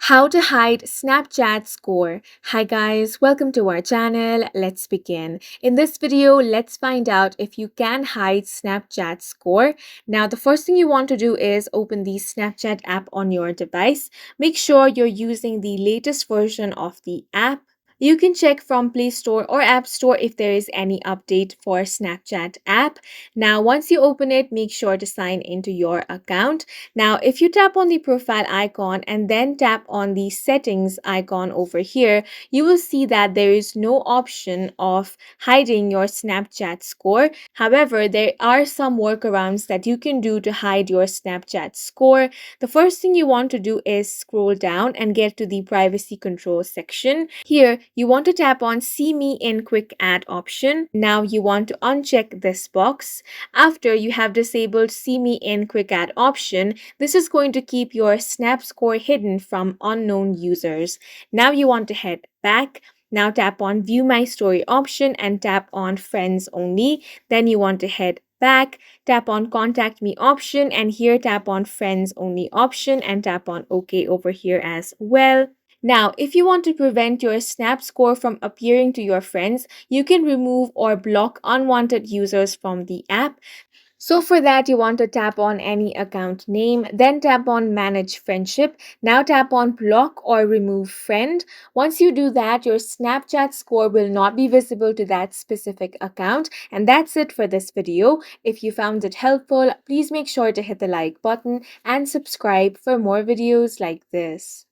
How to hide Snapchat score. Hi guys, welcome to our channel. Let's begin. In this video, let's find out if you can hide Snapchat score. Now, the first thing you want to do is open the Snapchat app on your device. Make sure you're using the latest version of the app. You can check from Play Store or App Store if there is any update for Snapchat app. Now, once you open it, make sure to sign into your account. Now, if you tap on the profile icon and then tap on the settings icon over here, you will see that there is no option of hiding your Snapchat score. However, there are some workarounds that you can do to hide your Snapchat score. The first thing you want to do is scroll down and get to the privacy control section. Here, you want to tap on See Me in Quick Add option. Now, you want to uncheck this box. After you have disabled See Me in Quick Add option, this is going to keep your Snap score hidden from unknown users. Now you want to head back. Now tap on View My Story option and tap on Friends Only. Then you want to head back, tap on Contact Me option, and here tap on Friends Only option and tap on OK over here as well. Now, if you want to prevent your Snap score from appearing to your friends, you can remove or block unwanted users from the app. So for that, you want to tap on any account name, then tap on Manage Friendship. Now tap on Block or Remove Friend. Once you do that, your Snapchat score will not be visible to that specific account. And that's it for this video. If you found it helpful, please make sure to hit the like button and subscribe for more videos like this.